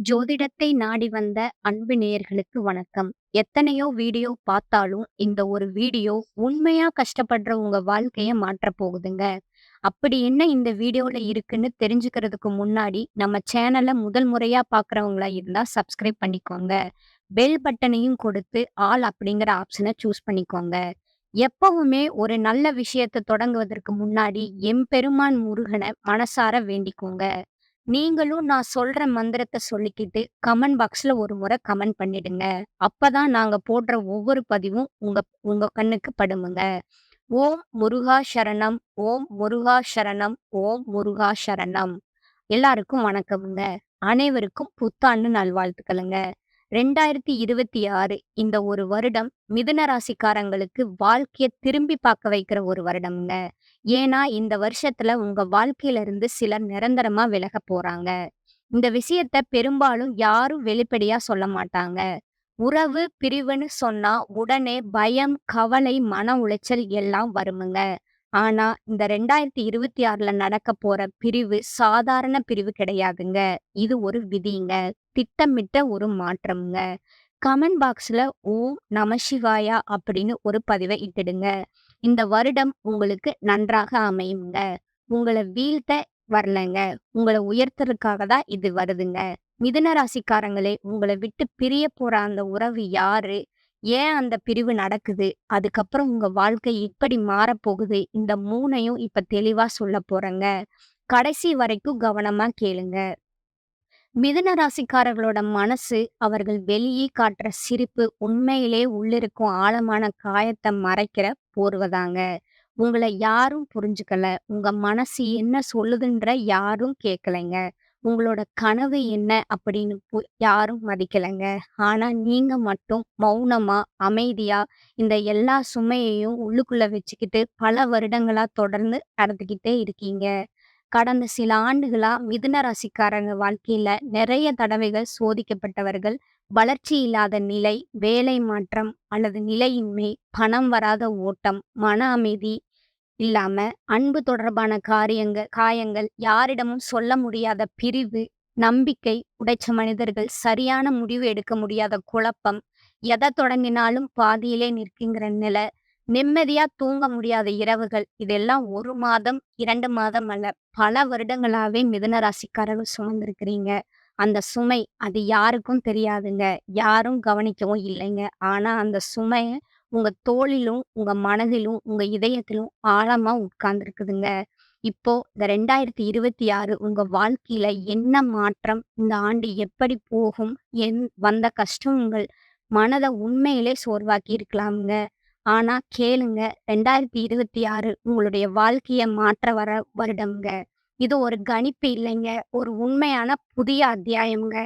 ஜோதிடத்தை நாடி வந்த அன்பு நேயர்களுக்கு வணக்கம். எத்தனையோ வீடியோ பார்த்தாலும், இந்த ஒரு வீடியோ உண்மையா கஷ்டப்படுற உங்க வாழ்க்கைய மாற்றப் போகுதுங்க. அப்படி என்ன இந்த வீடியோல இருக்குன்னு தெரிஞ்சுக்கிறதுக்கு முன்னாடி, நம்ம சேனல முதல் முறையா பார்க்குறவங்களா இருந்தா சப்ஸ்கிரைப் பண்ணிக்கோங்க. பெல் பட்டனையும் கொடுத்து, ஆல் அப்படிங்கிற ஆப்ஷன சூஸ் பண்ணிக்கோங்க. எப்பவுமே ஒரு நல்ல விஷயத்த தொடங்குவதற்கு முன்னாடி, எம்பெருமான் முருகன மனசார வேண்டிக்கோங்க. நீங்களும் நான் சொல்ற மந்திரத்த சொல்லிக்கிட்டு கமெண்ட் பாக்ஸ்ல ஒரு முறை கமெண்ட் பண்ணிடுங்க. அப்பதான் நாங்க போடுற ஒவ்வொரு பதிவும் உங்க உங்க கண்ணுக்கு படுமுங்க. ஓம் முருகா சரணம், ஓம் முருகா சரணம், ஓம் முருகா சரணம். எல்லாருக்கும் வணக்கம்ங்க. அனைவருக்கும் புத்தாண்டு நல்வாழ்த்துக்களுங்க. 2026 இந்த ஒரு வருடம் மிதுன ராசிக்காரங்களுக்கு வாழ்க்கைய திரும்பி பார்க்க வைக்கிற ஒரு வருடம்ங்க. ஏன்னா, இந்த வருஷத்துல உங்க வாழ்க்கையில இருந்து சிலர் நிரந்தரமா விலகப் போறாங்க. இந்த விஷயத்த பெரும்பாலும் யாரும் வெளிப்படையா சொல்ல மாட்டாங்க. உறவு பிரிவுன்னு சொன்னா உடனே பயம், கவலை, மன உளைச்சல் எல்லாம் வருமுங்க. ஆனா, இந்த 2026ல நடக்கப் போற பிரிவு சாதாரண பிரிவு கிடையாதுங்க. இது ஒரு விதிங்க. திட்டமிட்ட ஒரு மாற்றம்ங்க. கமெண்ட் பாக்ஸ்ல ஓம் நம சிவாயா அப்படின்னு ஒரு பதிவை இட்டுடுங்க. இந்த வருடம் உங்களுக்கு நன்றாக அமையுங்க. உங்கள வீழ்த்த வரலங்க. உங்கள உயர்த்தறதுக்காக தான் இது வருதுங்க. மிதுன ராசிக்காரங்களே, உங்கள விட்டு பிரிய போற அந்த உறவு யாரு? ஏன் அந்த பிரிவு நடக்குது? அதுக்கப்புறம் உங்க வாழ்க்கை எப்படி மாறப்போகுது? இந்த 3யும் இப்ப தெளிவா சொல்லப் போறேங்க. கடைசி வரைக்கும் கவனமா கேளுங்க. மிதுன ராசிக்காரர்களோட மனசு அவர்கள் வெளியே காட்டுற சிரிப்பு உண்மையிலே உள்ளிருக்கும் ஆழமான காயத்தை மறைக்கிற போர்வைதாங்க. உங்கள யாரும் புரிஞ்சுக்கல. உங்க மனசு என்ன சொல்லுதுன்ற யாரும் கேட்கலைங்க. உங்களோட கனவு என்ன அப்படின்னு யாரும் மதிக்கலைங்க. ஆனா நீங்க மட்டும் மௌனமா, அமைதியா இந்த எல்லா சுமையையும் உள்ளுக்குள்ள வச்சுக்கிட்டு பல வருடங்களா தொடர்ந்து நடந்துக்கிட்டே இருக்கீங்க. கடந்த சில ஆண்டுகளா மிதுன ராசிக்காரங்க வாழ்க்கையில நிறைய தடவைகள் சோதிக்கப்பட்டவர்கள். வளர்ச்சி இல்லாத நிலை, வேலை மாற்றம் அல்லது நிலையின்மை, பணம் வராத ஓட்டம், மன அமைதி இல்லாம, அன்பு தொடர்பான காயங்கள், யாரிடமும் சொல்ல முடியாத பிரிவு, நம்பிக்கை உடைச்ச மனிதர்கள், சரியான முடிவு எடுக்க முடியாத குழப்பம், எத தொடங்கினாலும் பாதியிலே நிற்கிங்கிற நிலை, நிம்மதியா தூங்க முடியாத இரவுகள், இதெல்லாம் 1 மாதம், 2 மாதம் அல்ல, பல வருடங்களாவே மிதுன ராசிக்காரர்கள் சுமந்திருக்கிறீங்க. அந்த சுமை அது யாருக்கும் தெரியாதுங்க. யாரும் கவனிக்கவும் இல்லைங்க. ஆனா அந்த சுமைய உங்க தோளிலும், உங்க மனதிலும், உங்க இதயத்திலும் ஆழமா உட்கார்ந்திருக்குதுங்க. இப்போ இந்த 2026 உங்க வாழ்க்கையில என்ன மாற்றம்? இந்த ஆண்டு எப்படி போகும்? வந்த கஷ்டம் உங்கள் மனத உண்மையிலே சோர்வாக்கி இருக்கலாம்ங்க. ஆனா கேளுங்க, 2026 உங்களுடைய வாழ்க்கைய மாற்ற வர வருடம்ங்க. இது ஒரு கணிப்பு இல்லைங்க. ஒரு உண்மையான புதிய அத்தியாயம்ங்க.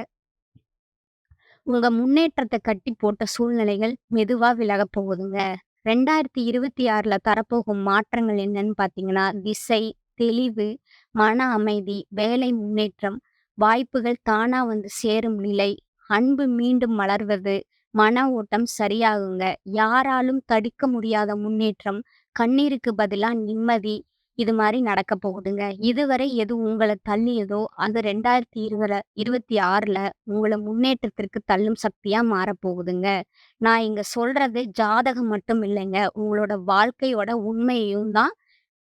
உங்க முன்னேற்றத்த கட்டி போட்ட சூழ்நிலைகள் மெதுவா விலகப் போகுதுங்க. 2026ல தரப்போகும் மாற்றங்கள் என்னன்னு பார்த்தீங்கன்னா, திசை, தெளிவு, மன அமைதி, வேலை முன்னேற்றம், வாய்ப்புகள் தானா வந்து சேரும் நிலை, அன்பு மீண்டும் மலர்வது, மன ஓட்டம் சரியாகுங்க. யாராலும் தடுக்க முடியாத முன்னேற்றம், கண்ணீருக்கு பதிலா நிம்மதி, இது மாரி நடக்கப் போகுதுங்க. இதுவரை எது உங்கள தள்ளியதோ, அது 2026ல உங்கள முன்னேற்றத்திற்கு தள்ளும் சக்தியா மாறப்போகுதுங்க. நான் இங்க சொல்றது ஜாதகம் மட்டும் இல்லைங்க. உங்களோட வாழ்க்கையோட உண்மையையும் தான்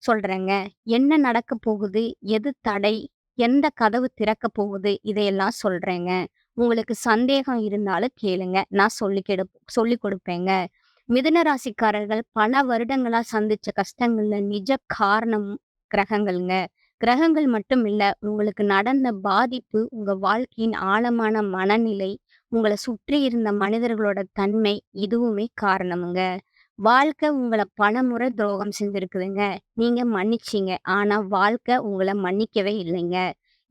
சொல்றேங்க. என்ன நடக்கப் போகுது? எது தடை? எந்த கதவு திறக்கப் போகுது? இதையெல்லாம் சொல்றேங்க. உங்களுக்கு சந்தேகம் இருந்தாலும் கேளுங்க. நான் சொல்லிக் கொடுப்பேங்க. மிதுன ராசிக்காரர்கள் பல வருடங்களா சந்திச்ச கஷ்டங்கள்ல நிஜ காரணம் கிரகங்கள்ங்க. கிரகங்கள் மட்டும் இல்ல, உங்களுக்கு நடந்த பாதிப்பு, உங்க வாழ்க்கையின் ஆழமான மனநிலை, உங்கள சுற்றி இருந்த மனிதர்களோட தன்மை, இதுவுமே காரணமுங்க. வாழ்க்கை உங்கள பலமுறை துரோகம் செஞ்சிருக்குதுங்க. நீங்க மன்னிச்சீங்க. ஆனா வாழ்க்கை உங்கள மன்னிக்கவே இல்லைங்க.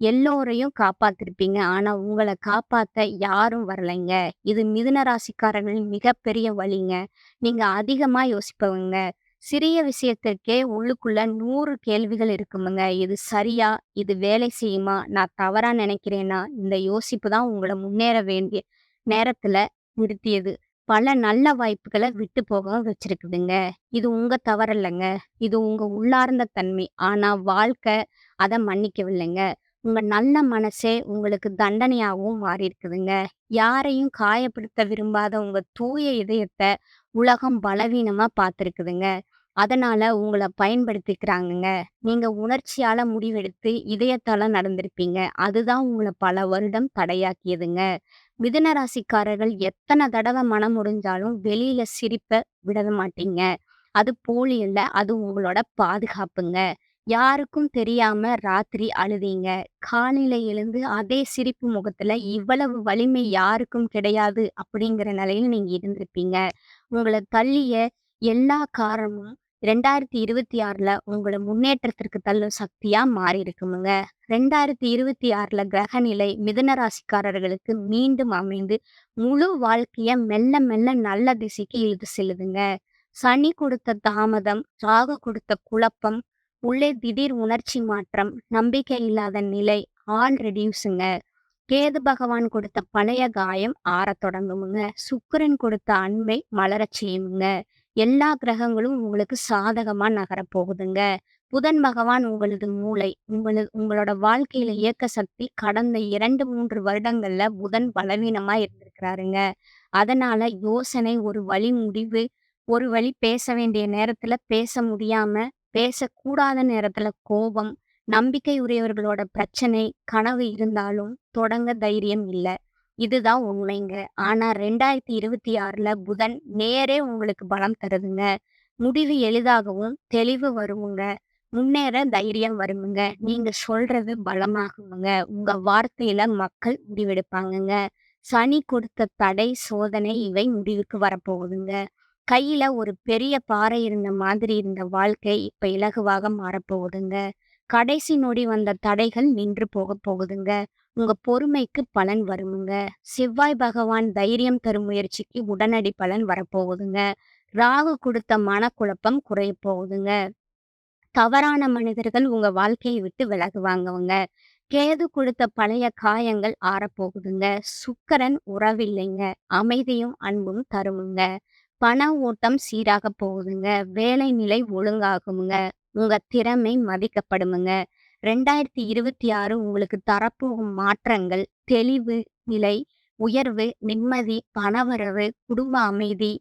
எல்லோரையும் காப்பாத்திருப்பீங்க. ஆனா உங்கள காப்பாத்த யாரும் வரலைங்க. இது மிதுன ராசிக்காரர்களின் மிகப்பெரிய வலிங்க. நீங்க அதிகமா யோசிப்பவங்க. சிறிய விஷயத்திற்கே உள்ளுக்குள்ள 100 கேள்விகள் இருக்குமுங்க. இது சரியா? இது வேலை செய்யுமா? நான் தவறா நினைக்கிறேனா? இந்த யோசிப்பு தான் உங்கள முன்னேற வேண்டிய நேரத்துல நிறுத்தியது. பல நல்ல வாய்ப்புகள விட்டு போக வச்சிருக்குதுங்க. இது உங்க தவறில்லங்க. இது உங்க உள்ளார்ந்த தன்மை. ஆனா வாழ்க்கை அத மன்னிக்கவில்லைங்க. உங்க நல்ல மனசே உங்களுக்கு தண்டனையாவும் மாறியிருக்குதுங்க. யாரையும் காயப்படுத்த விரும்பாத உங்க தூய இதயத்த உலகம் பலவீனமா பார்த்திருக்குதுங்க. அதனால உங்கள பயன்படுத்திக்கிறாங்கங்க. நீங்க உணர்ச்சியால முடிவெடுத்து இதயத்தால நடந்திருப்பீங்க. அதுதான் உங்கள பல வருடம் தடையாக்கியதுங்க. மிதுன ராசிக்காரர்கள் எத்தன தடவ மனம் உடைஞ்சாலும் வெளியில சிரிப்ப விட மாட்டீங்க. அது போலி இல்ல. அது உங்களோட பாதுகாப்புங்க. யாருக்கும் தெரியாம ராத்திரி அழுதீங்க. காலையில எழுந்து அதே சிரிப்பு முகத்துல இவ்வளவு வலிமை யாருக்கும் கிடையாது அப்படிங்கிற நிலையில நீங்க இருந்திருப்பீங்க. உங்கள தள்ளிய எல்லா காரணமும் 2026ல உங்கள முன்னேற்றத்திற்கு தள்ளும் சக்தியா மாறியிருக்குமுங்க. 2026ல கிரகநிலை மிதுன ராசிக்காரர்களுக்கு மீண்டும் அமைந்து முழு வாழ்க்கைய மெல்ல மெல்ல நல்ல திசைக்கு இழுத்து செல்லுதுங்க. சனி கொடுத்த தாமதம், ராகு கொடுத்த குழப்பம், உள்ளே திடீர் உணர்ச்சி மாற்றம், நம்பிக்கை இல்லாத நிலை, ஆல் ரெடியூஸுங்க. கேது பகவான் கொடுத்த பழைய காயம் ஆறத் தொடங்குமுங்க. சுக்கிரன் கொடுத்த அன்பை மலரச் செய்யுமுங்க. எல்லா கிரகங்களும் உங்களுக்கு சாதகமா நகரப் போகுதுங்க. புதன் பகவான் உங்களது மூளை, உங்களோட வாழ்க்கையில இயக்க சக்தி கடந்த 2, 3 வருடங்கள்ல புதன் பலவீனமா இருந்திருக்கிறாருங்க. அதனால யோசனை ஒரு வழி முடிவு, ஒரு வழி பேச வேண்டிய நேரத்துல பேச முடியாம, பேசக்கூடாத நேரத்துல கோபம், நம்பிக்கை உரியவர்களோட பிரச்சனை, கனவு இருந்தாலும் தொடங்க தைரியம் இல்ல. இதுதான் உண்மைங்க. ஆனா 2026ல புதன் நேரே உங்களுக்கு பலம் தருதுங்க. முடிவு எளிதாகவும், தெளிவு வருமுங்க. முன்னேற தைரியம் வருமுங்க. நீங்க சொல்றது பலமாகுமுங்க. உங்க வார்த்தையில மக்கள் முடிவெடுப்பாங்கங்க. சனி கொடுத்த தடை, சோதனை இவை முடிவுக்கு வரப்போகுதுங்க. கையில ஒரு பெரிய பாறை இருந்த மாதிரி இருந்த வாழ்க்கை இப்ப இலகுவாக மாறப்போகுதுங்க. கடைசி நொடி வந்த தடைகள் நின்று போகப் போகுதுங்க. உங்க பொறுமைக்கு பலன் வருமுங்க. செவ்வாய் பகவான் தைரியம் தரும் முயற்சிக்கு உடனடி பலன் வரப்போகுதுங்க. ராகு கொடுத்த மனக்குழப்பம் குறையப் போகுதுங்க. தவறான மனிதர்கள் உங்க வாழ்க்கையை விட்டு விலகுவாங்கவங்க. கேது கொடுத்த பழைய காயங்கள் ஆறப்போகுதுங்க. சுக்கிரன் உறவில்லைங்க. அமைதியும் அன்பும் தருமுங்க. பண ஓட்டம் சீராக போகுதுங்க. வேலை நிலை ஒழுங்காகுமுங்க. உங்க திறமை மதிக்கப்படுமுங்க. 2026 உங்களுக்கு தரப்போகும் மாற்றங்கள், தெளிவு, நிலை, உயர்வு, நிம்மதி, பணவரவு, குடும்ப அமைதி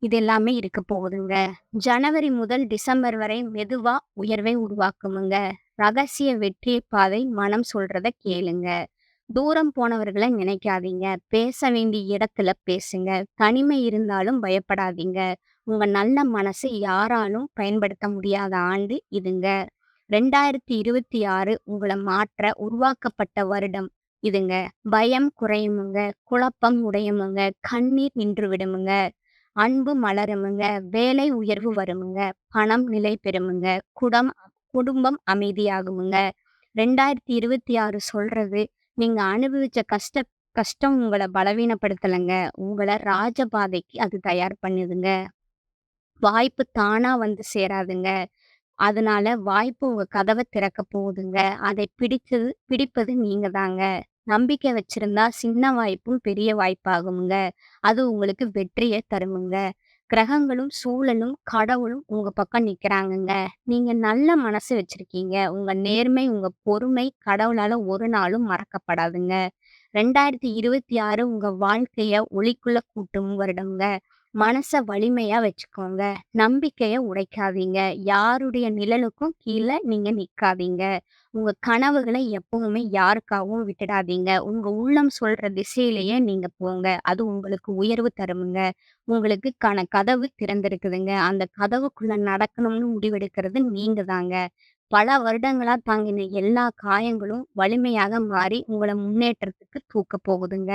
இது எல்லாமே இருக்க போகுதுங்க. ஜனவரி முதல் டிசம்பர் வரை மெதுவா உயர்வை உருவாக்குமுங்க. ரகசிய வெற்றி பாதை மனம் சொல்றத கேளுங்க. தூரம் போனவர்கள நினைக்காதீங்க. பேச வேண்டிய இடத்துல பேசுங்க. தனிமை இருந்தாலும் பயப்படாதீங்க. உங்க நல்ல மனசை யாராலும் பயன்படுத்த முடியாத ஆண்டு இதுங்க. 2026 உங்கள மாற்ற உருவாக்கப்பட்ட வருடம் இதுங்க. பயம் குறையுமுங்க. குழப்பம் உடையுமுங்க. கண்ணீர் நின்று விடுமுங்க. அன்பு மலருமுங்க. வேலை உயர்வு வருமுங்க. பணம் நிலை பெறுமுங்க. குடும்பம் அமைதியாகுமுங்க. 2026 சொல்றது, நீங்க அனுபவிச்ச கஷ்டம் உங்கள பலவீனப்படுத்தலங்க. உங்கள ராஜபாதைக்கு அது தயார் பண்ணுதுங்க. வாய்ப்பு தானா வந்து சேராதுங்க. அதனால வாய்ப்பு உங்க கதவ திறக்க போகுதுங்க. அதை பிடிப்பது நீங்க தாங்க. நம்பிக்கை வச்சிருந்தா சின்ன வாய்ப்பும் பெரிய வாய்ப்பாகுமுங்க. அது உங்களுக்கு வெற்றிய தருமுங்க. கிரகங்களும், சூழலும், கடவுளும் உங்க பக்கம் நிக்கிறாங்கங்க. நீங்க நல்ல மனசு வச்சிருக்கீங்க. உங்க நேர்மை, உங்க பொறுமை கடவுளால ஒரு நாளும் மறக்கப்படாதுங்க. 2026 உங்க வாழ்க்கைய ஒளிக்குள்ள கூட்டும் வருடம்ங்க. மனச வலிமையா வச்சுக்கோங்க. நம்பிக்கைய உடைக்காதீங்க. யாருடைய நிழலுக்கும் கீழ நீங்க நிக்காதீங்க. உங்க கனவுகள எப்பவுமே யாருக்காகவும் விட்டுடாதீங்க. உங்க உள்ளம் சொல்ற திசையிலேயே நீங்க போங்க. அது உங்களுக்கு உயர்வு தருமுங்க. உங்களுக்கு கதவு திறந்திருக்குதுங்க. அந்த கதவுக்குள்ள நடக்கணும்னு முடிவெடுக்கிறது நீங்க தாங்க. பல வருடங்களா தாங்கின எல்லா காயங்களும் வலிமையாக மாறி உங்கள முன்னேற்றத்துக்கு தூக்கப் போகுதுங்க.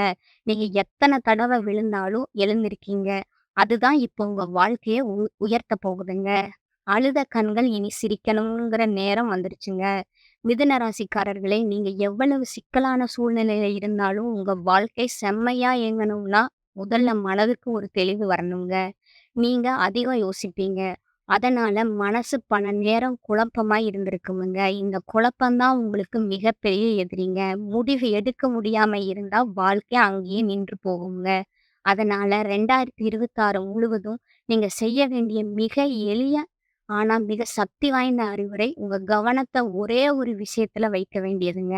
நீங்க எத்தன தடவ விழுந்தாலும் எழுந்திருக்கீங்க. அதுதான் இப்போ உங்க வாழ்க்கைய உயர்த்தப் போகுதுங்க. அழுத கண்கள் இனி சிரிக்கணுங்கிற நேரம் வந்துருச்சுங்க. மிதுன ராசிக்காரர்களே, நீங்க எவ்வளவு சிக்கலான சூழ்நிலையில இருந்தாலும் உங்க வாழ்க்கை செம்மையா இயங்கணும்னா, முதல்ல மனதுக்கு ஒரு தெளிவு வரணுங்க. நீங்க அதிகம் யோசிப்பீங்க. அதனால மனசு பல நேரம் குழப்பமா இருந்திருக்குமுங்க. இந்த குழப்பம் தான் உங்களுக்கு மிகப்பெரிய எதிரிங்க. முடிவு எடுக்க முடியாம இருந்தா வாழ்க்கை அங்கேயே நின்று போகுங்க. அதனால 2026 முழுவதும் நீங்க செய்ய வேண்டிய மிக எளிய ஆனா மிக சக்தி வாய்ந்த அறிவுரை, உங்க கவனத்த ஒரே ஒரு விஷயத்துல வைக்க வேண்டியதுங்க.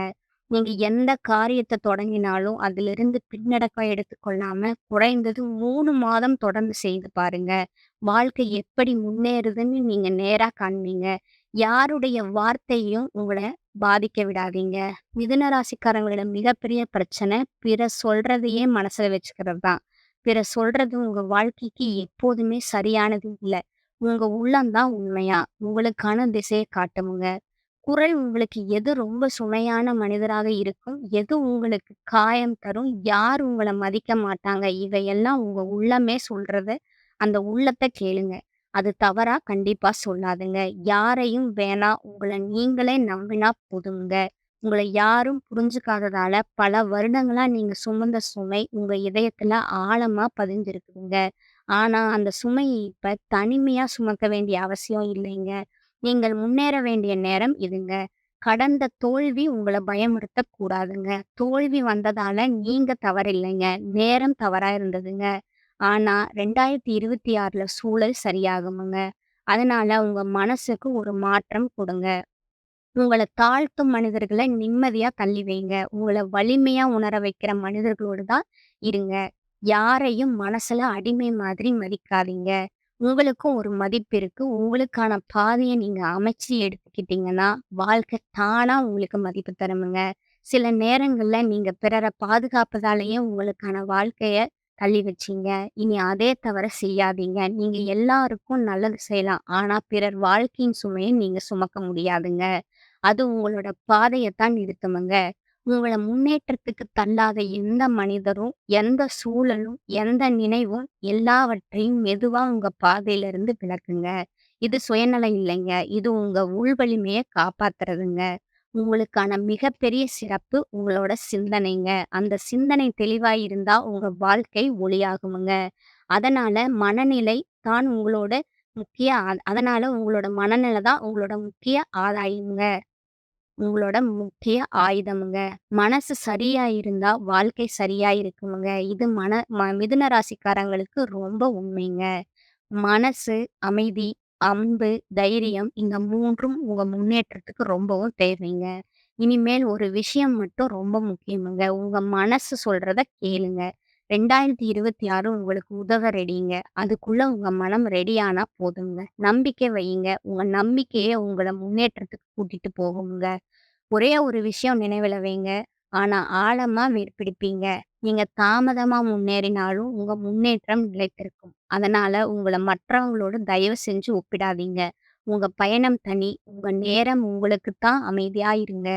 நீங்க எந்த காரியத்த தொடங்கினாலும் அதிலிருந்து பின்னடைவா எடுத்துக்கொள்ளாம, குறைந்தது 3 மாதம் தொடர்ந்து செய்து பாருங்க. வாழ்க்கை எப்படி முன்னேறுதுன்னு நீங்க நேரா காண்பீங்க. யாருடைய வார்த்தையும் உங்கள பாதிக்க விடாதீங்க. மிதுன ராசிக்காரங்களோட மிகப்பெரிய பிரச்சனை, பிறர் சொல்றதையே மனசுல வச்சுக்கிறது தான். பிறர் சொல்றது உங்க வாழ்க்கைக்கு எப்போதுமே சரியானது இல்ல. உங்க உள்ளம் தான் உண்மையா, உங்களுக்கான திசைய காட்டுமுங்க. குரல் உங்களுக்கு எது ரொம்ப சுமையான மனிதராக இருக்கும், எது உங்களுக்கு காயம் தரும், யார் உங்கள மதிக்க மாட்டாங்க, இவையெல்லாம் உங்க உள்ளமே சொல்றத, அந்த உள்ளத்த கேளுங்க. அது தவறா கண்டிப்பா சொல்லாதுங்க. யாரையும் வேணாம், உங்கள நீங்களே நம்பினா போதுங்க. உங்கள யாரும் புரிஞ்சுக்காததால பல வருடங்களா நீங்க சுமந்த சுமை உங்க இதயத்துல ஆழமா பதிஞ்சிருக்குதுங்க. ஆனா, அந்த சுமைய இப்ப தனிமையா சுமக்க வேண்டிய அவசியம் இல்லைங்க. நீங்கள் முன்னேற வேண்டிய நேரம் இதுங்க. கடந்த தோல்வி உங்கள பயமுறுத்தக் கூடாதுங்க. தோல்வி வந்ததால நீங்க தவறில்லைங்க. நேரம் தவறா இருந்ததுங்க. ஆனா 2026ல சூழல் சரியாகுமுங்க. அதனால உங்க மனசுக்கு ஒரு மாற்றம் குடுங்க. உங்கள தாழ்த்தும் மனிதர்கள நிம்மதியா தள்ளி வைங்க. உங்கள வலிமையா உணர வைக்கிற மனிதர்களோடு தான் இருங்க. யாரையும் மனசுல அடிமை மாதிரி மதிக்காதீங்க. உங்களுக்கும் ஒரு மதிப்பு இருக்கு. உங்களுக்கான பாதைய நீங்க அமைச்சு எடுத்துக்கிட்டீங்கன்னா, வாழ்க்கை தானா உங்களுக்கு மதிப்பு தருமுங்க. சில நேரங்கள்ல நீங்க பிறர பாதுகாப்பதாலேயே உங்களுக்கான வாழ்க்கைய தள்ளி வச்சீங்க. இனி அதே தவற செய்யாதீங்க. நீங்க எல்லாருக்கும் நல்லது செய்யலாம். ஆனா பிறர் வாழ்க்கையின் சுமைய நீங்க சுமக்க முடியாதுங்க. அது உங்களோட பாதையத்தான் நிறுத்துமுங்க. உங்கள முன்னேற்றத்துக்கு தள்ளாத எந்த மனிதரும், எந்த சூழலும், எந்த நினைவும் எல்லாவற்றையும் மெதுவா உங்க பாதையிலிருந்து விலக்குங்க. இது சுயநலம் இல்லைங்க. இது உங்க உள் வலிமைய காப்பாத்துறதுங்க. உங்களுக்கான மிகப்பெரிய சிறப்பு உங்களோட சிந்தனைங்க. அந்த சிந்தனை தெளிவா இருந்தா உங்க வாழ்க்கை ஒளியாகுமுங்க. அதனால மனநிலை தான் உங்களோட முக்கிய அதனால உங்களோட மனநிலை தான் உங்களோட முக்கிய ஆதாயம்ங்க. உங்களோட முக்கிய ஆயுதம்ங்க. மனசு சரியா இருந்தா, வாழ்க்கை சரியா இருக்குமுங்க. இது மிதுன ராசிக்காரங்களுக்கு ரொம்ப உண்மைங்க. மனசு, அமைதி, அன்பு, தைரியம் இந்த 3ம் உங்க முன்னேற்றத்துக்கு ரொம்பவும் தேவைங்க. இனிமேல் ஒரு விஷயம் மட்டும் ரொம்ப முக்கியமுங்க. உங்க மனசு சொல்றத கேளுங்க. 2026 உங்களுக்கு உதவ ரெடிங்க. அதுக்குள்ள உங்க மனம் ரெடியானா போதுங்க. நம்பிக்கை வையுங்க. உங்க நம்பிக்கையே உங்கள முன்னேற்றத்துக்கு கூட்டிட்டு போகுங்க. ஒரே ஒரு விஷயம் நினைவில வைங்க. ஆனா ஆழமா வேர் பிடிப்பீங்க. நீங்க தாமதமா முன்னேறினாலும் உங்க முன்னேற்றம் நிலைத்திருக்கும். அதனால உங்கள மற்றவங்களோட தயவு செஞ்சு ஒப்பிடாதீங்க. உங்க பயணம் தனி. உங்க நேரம் உங்களுக்கு தான் அமைதியா இருங்க.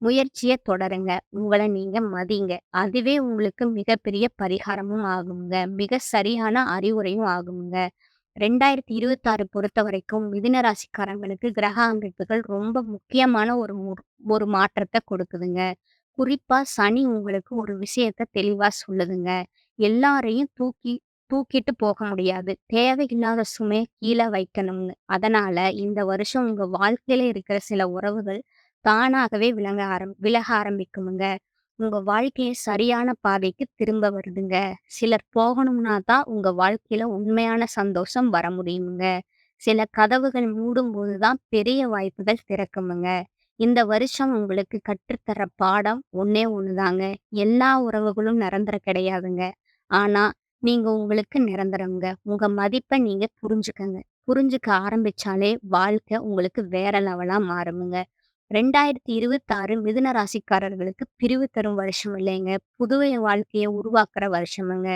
முயற்சிய தொடருங்க. உங்கள நீங்க மதிங்க. அதுவே உங்களுக்கு மிகப்பெரிய பரிகாரமும் ஆகுங்க. மிக சரியான அறிவுரையும் ஆகுங்க. 2026 பொறுத்தவரைக்கும் மிதுன ராசிக்காரங்களுக்கு கிரக அமைப்புகள் ரொம்ப முக்கியமான ஒரு மாற்றத்த கொடுக்குதுங்க. குறிப்பா சனி உங்களுக்கு ஒரு விஷயத்த தெளிவா சொல்லுதுங்க. எல்லாரையும் தூக்கிட்டு போக முடியாது. தேவையில்லாத சுமைய கீழ வைக்கணும்னு. அதனால இந்த வருஷம் உங்க வாழ்க்கையில இருக்கிற சில உறவுகள் தானாகவே விலக ஆரம்பிக்குமுங்க. உங்க வாழ்க்கைய சரியான பாதைக்கு திரும்ப வருதுங்க. சிலர் போகணும்னா தான் உங்க வாழ்க்கையில உண்மையான சந்தோஷம் வர முடியுமுங்க. சில கதவுகள் மூடும்போது தான் பெரிய வாய்ப்புகள் திறக்குமுங்க. இந்த வருஷம் உங்களுக்கு கற்றுத்தர பாடம் ஒண்ணே ஒண்ணுதாங்க. எல்லா உறவுகளும் நிரந்தரம் கிடையாதுங்க. ஆனா, நீங்க உங்களுக்கு நிரந்தரம்ங்க. உங்க மதிப்ப நீங்க புரிஞ்சுக்கங்க. புரிஞ்சுக்க ஆரம்பிச்சாலே வாழ்க்கை உங்களுக்கு வேற லெவலா மாறுமுங்க. 2026 மிதுன ராசிக்காரர்களுக்கு பிரிவு தரும் வருஷம் இல்லைங்க. புதுய வாழ்க்கைய உருவாக்குற வருஷமுங்க.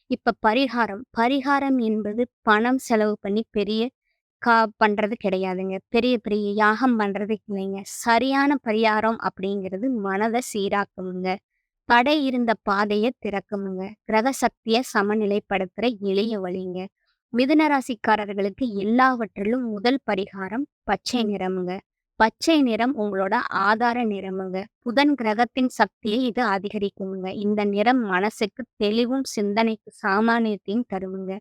இப்ப பரிகாரம். பரிகாரம் என்பது பணம் செலவு பண்ணி பெரிய பண்றது கிடையாதுங்க. பெரிய பெரிய யாகம் பண்றது இல்லைங்க. சரியான பரிகாரம் அப்படிங்கிறது மனத சீராக்குமுங்க. தடை இருந்த பாதைய திறக்குமுங்க. கிரக சக்திய சமநிலைப்படுத்துற எளிய வழிங்க. மிதுன ராசிக்காரர்களுக்கு எல்லாவற்றிலும் முதல் பரிகாரம் பச்சை நிறமுங்க. பச்சை நிறம் உங்களோட ஆதார நிறமுங்க. புதன் கிரகத்தின் சக்தியை இது அதிகரிக்குங்க. இந்த நிறம் மனசுக்கு தெளிவும், சிந்தனைக்கு சாமானியத்தையும் தருமுங்க.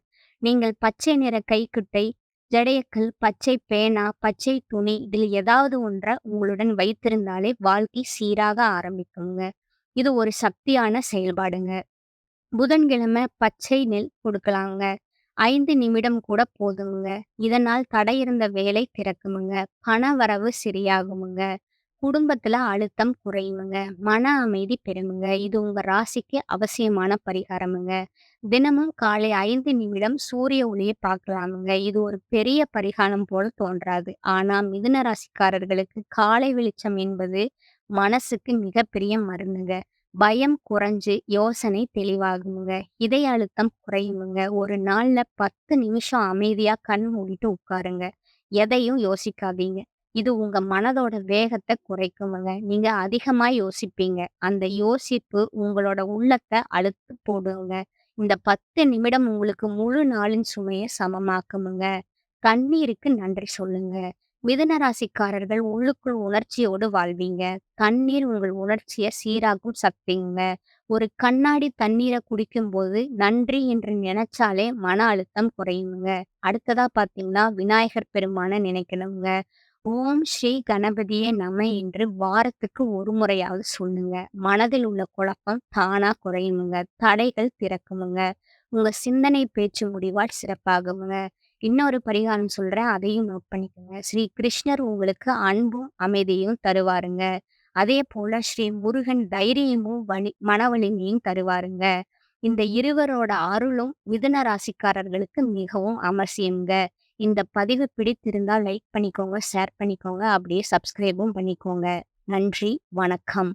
நீங்கள் பச்சை நிற கைக்குட்டை, ஜடையக்கல், பச்சை பேனா, பச்சை துணி இதில் ஏதாவது ஒன்ற உங்களுடன் வைத்திருந்தாலே வாழ்க்கை சீராக ஆரம்பிக்குங்க. இது ஒரு சக்தியான செயல்பாடுங்க. புதன்கிழமை பச்சை நெல் கொடுக்கலாங்க. 5 நிமிடம் கூட போதுமுங்க. இதனால் தடை இருந்த வேலை திறக்குமுங்க. பணவரவு சரியாகுமுங்க. குடும்பத்துல அழுத்தம் குறையுமுங்க. மன அமைதி பெறுமுங்க. இது உங்க ராசிக்கு அவசியமான பரிகாரமுங்க. தினமும் காலை 5 நிமிடம் சூரிய ஒளிய பார்க்கலாமுங்க. இது ஒரு பெரிய பரிகாரம் போல தோன்றாது. ஆனா மிதுன ராசிக்காரர்களுக்கு காலை வெளிச்சம் என்பது மனசுக்கு மிகப்பெரிய மருந்துங்க. பயம் குறைஞ்சு யோசனை தெளிவாகுமுங்க. இதய அழுத்தம் குறையுமுங்க. ஒரு நாள்ல 10 நிமிஷம் அமைதியா கண் மூடிட்டு உட்காருங்க. எதையும் யோசிக்காதீங்க. இது உங்க மனதோட வேகத்த குறைக்குமுங்க. நீங்க அதிகமா யோசிப்பீங்க. அந்த யோசிப்பு உங்களோட உள்ளத்த அழுத்து போடுங்க. இந்த 10 நிமிடம் உங்களுக்கு முழு நாளின் சுமைய சமமாக்குமுங்க. கண்ணீருக்கு நன்றி சொல்லுங்க. மிதுன ராசிக்காரர்கள் உள்ளுக்குள் உணர்ச்சியோடு வாழ்வீங்க. தண்ணீர் உங்கள் உணர்ச்சிய சீராக்கும் சக்திங்க. ஒரு கண்ணாடி தண்ணீர குடிக்கும்போது நன்றி என்று நினைச்சாலே மன அழுத்தம் குறையுங்க. அடுத்ததா பார்த்தீங்கன்னா, விநாயகர் பெருமான நினைக்கணுங்க. ஓம் ஸ்ரீ கணபதியே நம என்று வாரத்துக்கு ஒரு முறையாவது சொல்லுங்க. மனதில் உள்ள குழப்பம் தானா குறையுமுங்க. தடைகள் திறக்குமுங்க. உங்க சிந்தனை பேச்சு முடிவால் சிறப்பாகுமுங்க. இன்னொரு பரிகாரம் சொல்றேன். அதையும் நோட் பண்ணிக்கோங்க. ஸ்ரீ கிருஷ்ணர் உங்களுக்கு அன்பும், அமைதியும் தருவாருங்க. அதே போல ஸ்ரீ முருகன் தைரியமும், மன வலிமையும் தருவாருங்க. இந்த இருவரோட அருளும் மிதுன ராசிக்காரர்களுக்கு மிகவும் அவசியம்ங்க. இந்த பதிவு பிடித்திருந்தால் லைக் பண்ணிக்கோங்க, ஷேர் பண்ணிக்கோங்க, அப்படியே சப்ஸ்கிரைபும் பண்ணிக்கோங்க. நன்றி, வணக்கம்.